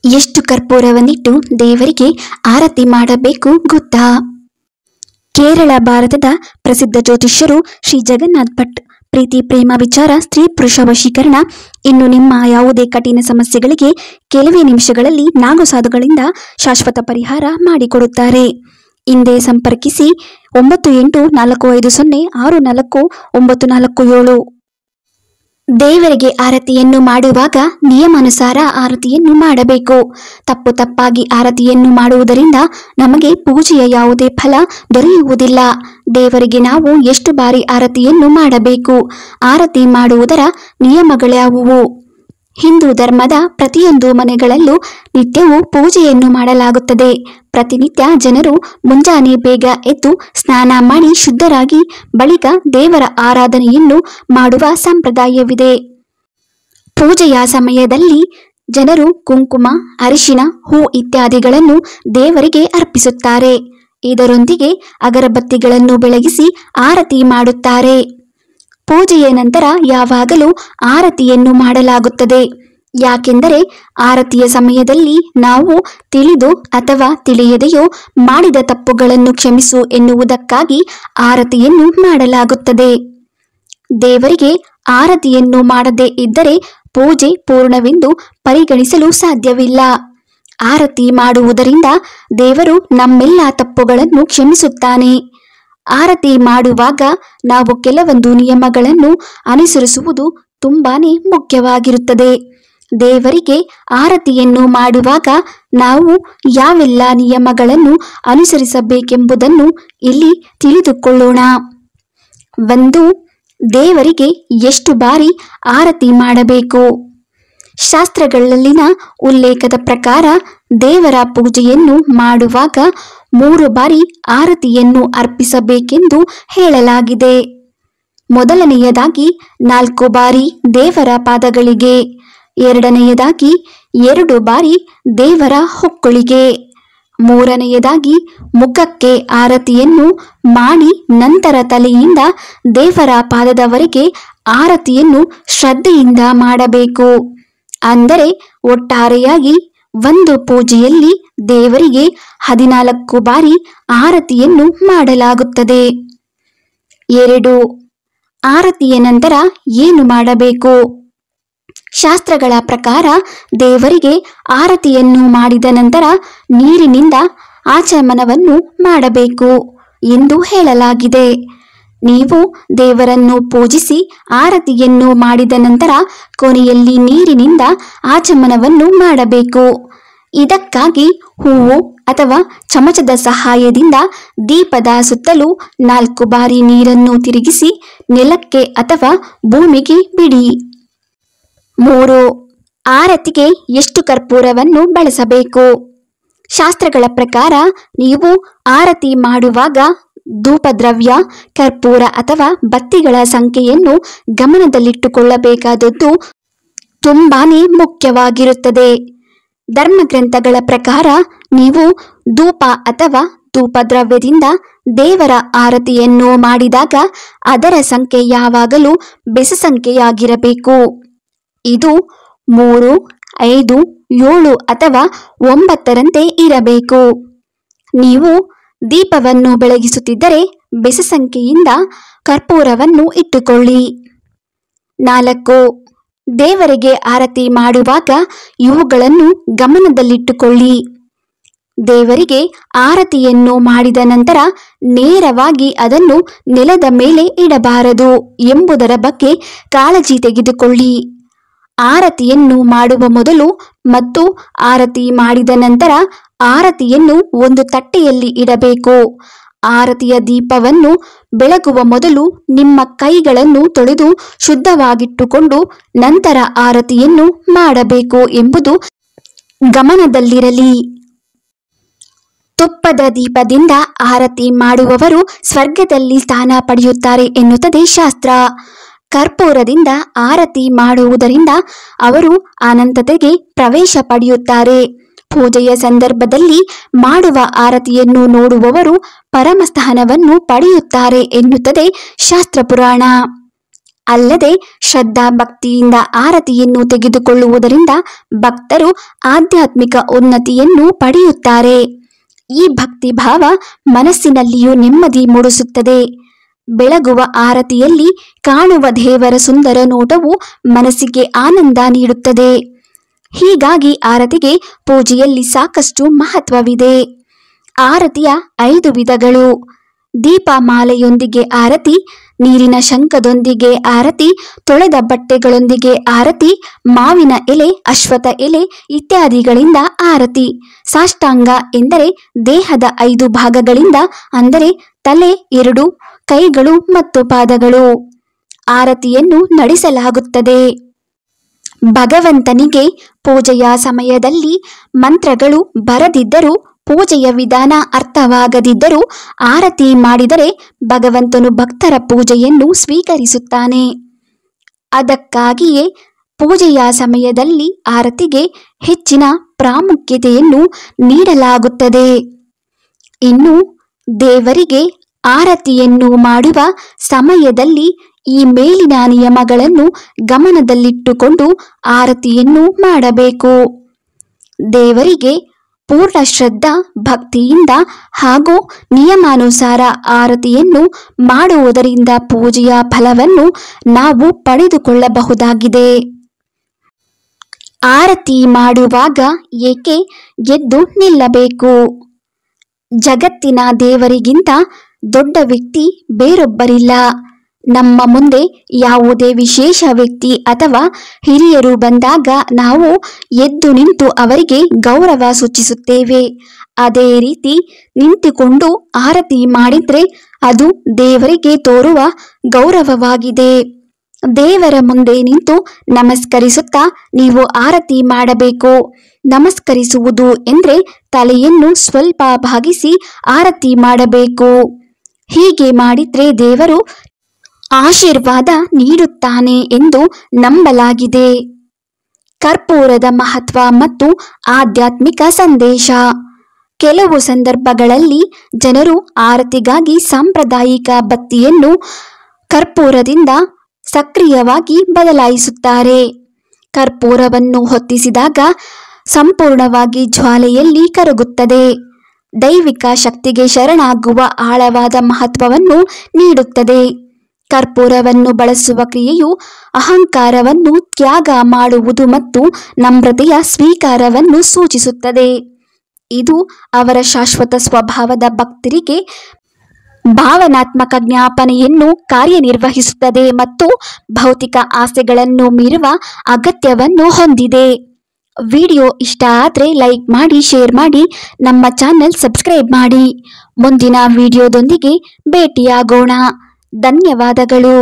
ಎಷ್ಟು ಕರ್ಪೂರವನ್ನಿಟ್ಟು ದೇವರಿಗೆ ಆರತಿ ಮಾಡಬೇಕು ಗೊತ್ತಾ? ಕೇರಳ ಭಾರತದ ಪ್ರಸಿದ್ಧ ಜ್ಯೋತಿಷ್ಯರು ಶ್ರೀ ಜಗನ್ನಾಥ್ ಭಟ್ ಪ್ರೀತಿ ಪ್ರೇಮ ವಿಚಾರ ಸ್ತ್ರೀ ಪುರುಷ ವಶೀಕರಣ ಇನ್ನು ನಿಮ್ಮ ಯಾವುದೇ ಕಠಿಣ ಸಮಸ್ಯೆಗಳಿಗೆ ಕೆಲವೇ ನಿಮಿಷಗಳಲ್ಲಿ ನಾಗಸಾಧುಗಳಿಂದ ಶಾಶ್ವತ ಪರಿಹಾರ ಮಾಡಿಕೊಡುತ್ತಾರೆ. ಹಿಂದೆ ಸಂಪರ್ಕಿಸಿ 9845064947. ದೇವರಿಗೆ ಆರತಿಯನ್ನು ಮಾಡುವಾಗ ನಿಯಮಾನುಸಾರ ಆರತಿಯನ್ನು ಮಾಡಬೇಕು. ತಪ್ಪಾಗಿ ಆರತಿಯನ್ನು ಮಾಡುವುದರಿಂದ ನಮಗೆ ಪೂಜೆಯ ಯಾವುದೇ ಫಲ ದೊರೆಯುವುದಿಲ್ಲ. ದೇವರಿಗೆ ನಾವು ಎಷ್ಟು ಬಾರಿ ಆರತಿಯನ್ನು ಮಾಡಬೇಕು? ಆರತಿ ಮಾಡುವುದರ ನಿಯಮಗಳ್ಯಾವುವು? ಹಿಂದೂ ಧರ್ಮದ ಪ್ರತಿಯೊಂದು ಮನೆಗಳಲ್ಲೂ ನಿತ್ಯವೂ ಪೂಜೆಯನ್ನು ಮಾಡಲಾಗುತ್ತದೆ. ಪ್ರತಿನಿತ್ಯ ಜನರು ಮುಂಜಾನೆ ಬೇಗ ಎದ್ದು ಸ್ನಾನ ಮಾಡಿ ಶುದ್ಧರಾಗಿ ಬಳಿಕ ದೇವರ ಆರಾಧನೆಯನ್ನು ಮಾಡುವ ಸಂಪ್ರದಾಯವಿದೆ. ಪೂಜೆಯ ಸಮಯದಲ್ಲಿ ಜನರು ಕುಂಕುಮ, ಅರಿಶಿನ, ಹೂ ಇತ್ಯಾದಿಗಳನ್ನು ದೇವರಿಗೆ ಅರ್ಪಿಸುತ್ತಾರೆ. ಇದರೊಂದಿಗೆ ಅಗರಬತ್ತಿಗಳನ್ನು ಬೆಳಗಿಸಿ ಆರತಿ ಮಾಡುತ್ತಾರೆ. ಪೂಜೆಯ ನಂತರ ಯಾವಾಗಲೂ ಆರತಿಯನ್ನು ಮಾಡಲಾಗುತ್ತದೆ. ಯಾಕೆಂದರೆ ಆರತಿಯ ಸಮಯದಲ್ಲಿ ನಾವು ತಿಳಿದು ಅಥವಾ ತಿಳಿಯದೆಯೋ ಮಾಡಿದ ತಪ್ಪುಗಳನ್ನು ಕ್ಷಮಿಸು ಎನ್ನುವುದಕ್ಕಾಗಿ ಆರತಿಯನ್ನು ಮಾಡಲಾಗುತ್ತದೆ. ದೇವರಿಗೆ ಆರತಿಯನ್ನು ಮಾಡದೇ ಇದ್ದರೆ ಪೂಜೆ ಪೂರ್ಣವೆಂದು ಪರಿಗಣಿಸಲು ಸಾಧ್ಯವಿಲ್ಲ. ಆರತಿ ಮಾಡುವುದರಿಂದ ದೇವರು ನಮ್ಮೆಲ್ಲ ತಪ್ಪುಗಳನ್ನು ಕ್ಷಮಿಸುತ್ತಾನೆ. ಆರತಿ ಮಾಡುವಾಗ ನಾವು ಕೆಲವೊಂದು ನಿಯಮಗಳನ್ನು ಅನುಸರಿಸುವುದು ತುಂಬಾನೇ ಮುಖ್ಯವಾಗಿರುತ್ತದೆ. ದೇವರಿಗೆ ಆರತಿಯನ್ನು ಮಾಡುವಾಗ ನಾವು ಯಾವೆಲ್ಲ ನಿಯಮಗಳನ್ನು ಅನುಸರಿಸಬೇಕೆಂಬುದನ್ನು ಇಲ್ಲಿ ತಿಳಿದುಕೊಳ್ಳೋಣ. 1. ದೇವರಿಗೆ ಎಷ್ಟು ಬಾರಿ ಆರತಿ ಮಾಡಬೇಕು? ಶಾಸ್ತ್ರಗಳಲ್ಲಿನ ಉಲ್ಲೇಖದ ಪ್ರಕಾರ ದೇವರ ಪೂಜೆಯನ್ನು ಮಾಡುವಾಗ 3 ಬಾರಿ ಆರತಿಯನ್ನು ಅರ್ಪಿಸಬೇಕೆಂದು ಹೇಳಲಾಗಿದೆ. ಮೊದಲನೆಯದಾಗಿ 4 ಬಾರಿ ದೇವರ ಪಾದಗಳಿಗೆ, ಎರಡನೆಯದಾಗಿ 2 ಬಾರಿ ದೇವರ ಹೊಕ್ಕಳಿಗೆ, ಮೂರನೆಯದಾಗಿ ಮುಖಕ್ಕೆ ಆರತಿಯನ್ನು ಮಾಡಿ ನಂತರ ತಲೆಯಿಂದ ದೇವರ ಪಾದದವರೆಗೆ ಆರತಿಯನ್ನು ಶ್ರದ್ಧೆಯಿಂದ ಮಾಡಬೇಕು. ಅಂದರೆ ಒಟ್ಟಾರೆಯಾಗಿ ಒಂದು ಪೂಜೆಯಲ್ಲಿ ದೇವರಿಗೆ 14 ಬಾರಿ ಆರತಿಯನ್ನು ಮಾಡಲಾಗುತ್ತದೆ. 2. ಆರತಿಯ ನಂತರ ಏನು ಮಾಡಬೇಕು? ಶಾಸ್ತ್ರಗಳ ಪ್ರಕಾರ ದೇವರಿಗೆ ಆರತಿಯನ್ನು ಮಾಡಿದ ನಂತರ ನೀರಿನಿಂದ ಆಚಮನವನ್ನು ಮಾಡಬೇಕು ಎಂದು ಹೇಳಲಾಗಿದೆ. ನೀವು ದೇವರನ್ನು ಪೂಜಿಸಿ ಆರತಿಯನ್ನು ಮಾಡಿದ ನಂತರ ಕೊನೆಯಲ್ಲಿ ನೀರಿನಿಂದ ಆಚಮನವನ್ನು ಮಾಡಬೇಕು. ಇದಕ್ಕಾಗಿ ಹೂವು ಅಥವಾ ಚಮಚದ ಸಹಾಯದಿಂದ ದೀಪದ ಸುತ್ತಲೂ 4 ಬಾರಿ ನೀರನ್ನು ತಿರುಗಿಸಿ ನೆಲಕ್ಕೆ ಅಥವಾ ಭೂಮಿಗೆ ಬಿಡಿ. 3. ಆರತಿಗೆ ಎಷ್ಟು ಕರ್ಪೂರವನ್ನು ಬಳಸಬೇಕು? ಶಾಸ್ತ್ರಗಳ ಪ್ರಕಾರ ನೀವು ಆರತಿ ಮಾಡುವಾಗ ಧೂಪದ್ರವ್ಯ, ಕರ್ಪೂರ ಅಥವಾ ಬತ್ತಿಗಳ ಸಂಖ್ಯೆಯನ್ನು ಗಮನದಲ್ಲಿಟ್ಟುಕೊಳ್ಳಬೇಕಾದದ್ದು ತುಂಬಾನೇ ಮುಖ್ಯವಾಗಿರುತ್ತದೆ. ಧರ್ಮಗ್ರಂಥಗಳ ಪ್ರಕಾರ ನೀವು ಧೂಪ ಅಥವಾ ಧೂಪದ್ರವ್ಯದಿಂದ ದೇವರ ಆರತಿಯನ್ನು ಮಾಡಿದಾಗ ಅದರ ಸಂಖ್ಯೆ ಯಾವಾಗಲೂ ಬೆಸ ಸಂಖ್ಯೆಯಾಗಿರಬೇಕು. ಇದು 3, 5, 7 ಅಥವಾ 9ರಂತೆ ಇರಬೇಕು. ನೀವು ದೀಪವನ್ನು ಬೆಳಗಿಸುತ್ತಿದ್ದರೆ ಬೆಸ ಸಂಖ್ಯೆಯಿಂದ ಕರ್ಪೂರವನ್ನು ಇಟ್ಟುಕೊಳ್ಳಿ. 4. ದೇವರಿಗೆ ಆರತಿ ಮಾಡುವಾಗ ಇವುಗಳನ್ನು ಗಮನದಲ್ಲಿಟ್ಟುಕೊಳ್ಳಿ. ದೇವರಿಗೆ ಆರತಿಯನ್ನು ಮಾಡಿದ ನಂತರ ನೇರವಾಗಿ ಅದನ್ನು ನೆಲದ ಮೇಲೆ ಇಡಬಾರದು ಎಂಬುದರ ಬಗ್ಗೆ ಕಾಳಜಿ ತೆಗೆದುಕೊಳ್ಳಿ. ಆರತಿಯನ್ನು ಮಾಡುವ ಮೊದಲು ಮತ್ತು ಆರತಿ ಮಾಡಿದ ನಂತರ ಆರತಿಯನ್ನು ಒಂದು ತಟ್ಟೆಯಲ್ಲಿ ಇಡಬೇಕು. ಆರತಿಯ ದೀಪವನ್ನು ಬೆಳಗುವ ಮೊದಲು ನಿಮ್ಮ ಕೈಗಳನ್ನು ತೊಳೆದು ಶುದ್ಧವಾಗಿಟ್ಟುಕೊಂಡು ನಂತರ ಆರತಿಯನ್ನು ಮಾಡಬೇಕು ಎಂಬುದು ಗಮನದಲ್ಲಿರಲಿ. ತುಪ್ಪದ ದೀಪದಿಂದ ಆರತಿ ಮಾಡುವವರು ಸ್ವರ್ಗದಲ್ಲಿ ಸ್ಥಾನ ಪಡೆಯುತ್ತಾರೆ ಎನ್ನುತ್ತದೆ ಶಾಸ್ತ್ರ. ಕರ್ಪೂರದಿಂದ ಆರತಿ ಮಾಡುವುದರಿಂದ ಅವರು ಅನಂತತೆಗೆ ಪ್ರವೇಶ ಪಡೆಯುತ್ತಾರೆ. ಪೂಜೆಯ ಸಂದರ್ಭದಲ್ಲಿ ಮಾಡುವ ಆರತಿಯನ್ನು ನೋಡುವವರು ಪರಮಸ್ಥಾನವನ್ನು ಪಡೆಯುತ್ತಾರೆ ಎನ್ನುತ್ತದೆ ಶಾಸ್ತ್ರ ಪುರಾಣ. ಅಲ್ಲದೆ ಶ್ರದ್ಧಾ ಭಕ್ತಿಯಿಂದ ಆರತಿಯನ್ನು ತೆಗೆದುಕೊಳ್ಳುವುದರಿಂದ ಭಕ್ತರು ಆಧ್ಯಾತ್ಮಿಕ ಉನ್ನತಿಯನ್ನು ಪಡೆಯುತ್ತಾರೆ. ಈ ಭಕ್ತಿ ಭಾವ ಮನಸ್ಸಿನಲ್ಲಿಯೂ ನೆಮ್ಮದಿ ಮೂಡಿಸುತ್ತದೆ. ಬೆಳಗುವ ಆರತಿಯಲ್ಲಿ ಕಾಣುವ ದೇವರ ಸುಂದರ ನೋಟವು ಮನಸ್ಸಿಗೆ ಆನಂದ ನೀಡುತ್ತದೆ. ಹೀಗಾಗಿ ಆರತಿಗೆ ಪೂಜೆಯಲ್ಲಿ ಸಾಕಷ್ಟು ಮಹತ್ವವಿದೆ. ಆರತಿಯ 5 ವಿಧಗಳು: ದೀಪಮಾಲೆಯೊಂದಿಗೆ ಆರತಿ, ನೀರಿನ ಶಂಖದೊಂದಿಗೆ ಆರತಿ, ತೊಳೆದ ಬಟ್ಟೆಗಳೊಂದಿಗೆ ಆರತಿ, ಮಾವಿನ ಎಲೆ, ಅಶ್ವತ್ಥ ಎಲೆ ಇತ್ಯಾದಿಗಳಿಂದ ಆರತಿ. ಸಾಷ್ಟಾಂಗ ಎಂದರೆ ದೇಹದ 5 ಭಾಗಗಳಿಂದ, ಅಂದರೆ ತಲೆ, 2 ಕೈಗಳು ಮತ್ತು ಪಾದಗಳು ಆರತಿಯನ್ನು ನಡೆಸಲಾಗುತ್ತದೆ. ಭಗವಂತನಿಗೆ ಪೂಜೆಯ ಸಮಯದಲ್ಲಿ ಮಂತ್ರಗಳು ಬರದಿದ್ದರೂ, ಪೂಜೆಯ ವಿಧಾನ ಅರ್ಥವಾಗದಿದ್ದರೂ ಆರತಿ ಮಾಡಿದರೆ ಭಗವಂತನು ಭಕ್ತರ ಪೂಜೆಯನ್ನು ಸ್ವೀಕರಿಸುತ್ತಾನೆ. ಅದಕ್ಕಾಗಿಯೇ ಪೂಜೆಯ ಸಮಯದಲ್ಲಿ ಆರತಿಗೆ ಹೆಚ್ಚಿನ ಪ್ರಾಮುಖ್ಯತೆಯನ್ನು ನೀಡಲಾಗುತ್ತದೆ. ಇನ್ನು ದೇವರಿಗೆ ಆರತಿಯನ್ನು ಮಾಡುವ ಸಮಯದಲ್ಲಿ ಈ ಮೇಲಿನ ನಿಯಮಗಳನ್ನು ಗಮನದಲ್ಲಿಟ್ಟುಕೊಂಡು ಆರತಿಯನ್ನು ಮಾಡಬೇಕು. ದೇವರಿಗೆ ಪೂರ್ಣ ಶ್ರದ್ಧಾ ಭಕ್ತಿಯಿಂದ ಹಾಗೂ ನಿಯಮಾನುಸಾರ ಆರತಿಯನ್ನು ಮಾಡುವುದರಿಂದ ಪೂಜೆಯ ಫಲವನ್ನು ನಾವು ಪಡೆದುಕೊಳ್ಳಬಹುದಾಗಿದೆ. ಆರತಿ ಮಾಡುವಾಗ ಏಕೆ ಎದ್ದು ನಿಲ್ಲಬೇಕು? ಜಗತ್ತಿನ ದೇವರಿಗಿಂತ ದೊಡ್ಡ ವ್ಯಕ್ತಿ ಬೇರೊಬ್ಬರಿಲ್ಲ. ನಮ್ಮ ಮುಂದೆ ಯಾವುದೇ ವಿಶೇಷ ವ್ಯಕ್ತಿ ಅಥವಾ ಹಿರಿಯರು ಬಂದಾಗ ನಾವು ಎದ್ದು ನಿಂತು ಅವರಿಗೆ ಗೌರವ ಸೂಚಿಸುತ್ತೇವೆ. ಅದೇ ರೀತಿ ನಿಂತುಕೊಂಡು ಆರತಿ ಮಾಡಿದ್ರೆ ಅದು ದೇವರಿಗೆ ತೋರುವ ಗೌರವವಾಗಿದೆ. ದೇವರ ಮುಂದೆ ನಿಂತು ನಮಸ್ಕರಿಸುತ್ತಾ ನೀವು ಆರತಿ ಮಾಡಬೇಕು. ನಮಸ್ಕರಿಸುವುದು ಎಂದ್ರೆ ತಲೆಯನ್ನು ಸ್ವಲ್ಪ ಭಾಗಿಸಿ ಆರತಿ ಮಾಡಬೇಕು. ಹೀಗೆ ಮಾಡಿದ್ರೆ ದೇವರು ಆಶೀರ್ವಾದ ನೀಡುತ್ತಾನೆ ಎಂದು ನಂಬಲಾಗಿದೆ. ಕರ್ಪೂರದ ಮಹತ್ವ ಮತ್ತು ಆಧ್ಯಾತ್ಮಿಕ ಸಂದೇಶ. ಕೆಲವು ಸಂದರ್ಭಗಳಲ್ಲಿ ಜನರು ಆರತಿಗಾಗಿ ಸಾಂಪ್ರದಾಯಿಕ ಬತ್ತಿಯನ್ನು ಕರ್ಪೂರದಿಂದ ಸಕ್ರಿಯವಾಗಿ ಬದಲಾಯಿಸುತ್ತಾರೆ. ಕರ್ಪೂರವನ್ನು ಹೊತ್ತಿಸಿದಾಗ ಸಂಪೂರ್ಣವಾಗಿ ಜ್ವಾಲೆಯಲ್ಲಿ ಕರಗುತ್ತದೆ. ದೈವಿಕ ಶಕ್ತಿಗೆ ಶರಣಾಗುವ ಆಳವಾದ ಮಹತ್ವವನ್ನು ನೀಡುತ್ತದೆ. ಕರ್ಪೂರವನ್ನು ಬಳಸುವ ಕ್ರಿಯೆಯು ಅಹಂಕಾರವನ್ನು ತ್ಯಾಗ ಮಾಡುವುದು ಮತ್ತು ನಮ್ರತೆಯ ಸ್ವೀಕಾರವನ್ನು ಸೂಚಿಸುತ್ತದೆ. ಇದು ಅವರ ಶಾಶ್ವತ ಸ್ವಭಾವದ ಭಕ್ತರಿಗೆ ಭಾವನಾತ್ಮಕ ಜ್ಞಾಪನೆಯನ್ನು ಕಾರ್ಯನಿರ್ವಹಿಸುತ್ತದೆ ಮತ್ತು ಭೌತಿಕ ಆಸೆಗಳನ್ನು ಮೀರುವ ಅಗತ್ಯವನ್ನು ಹೊಂದಿದೆ. ವಿಡಿಯೋ ಇಷ್ಟ ಆದರೆ ಲೈಕ್ ಮಾಡಿ, ಶೇರ್ ಮಾಡಿ, ನಮ್ಮ ಚಾನೆಲ್ ಸಬ್ಸ್ಕ್ರೈಬ್ ಮಾಡಿ. ಮುಂದಿನ ವಿಡಿಯೋದೊಂದಿಗೆ ಭೇಟಿಯಾಗೋಣ. ಧನ್ಯವಾದಗಳು.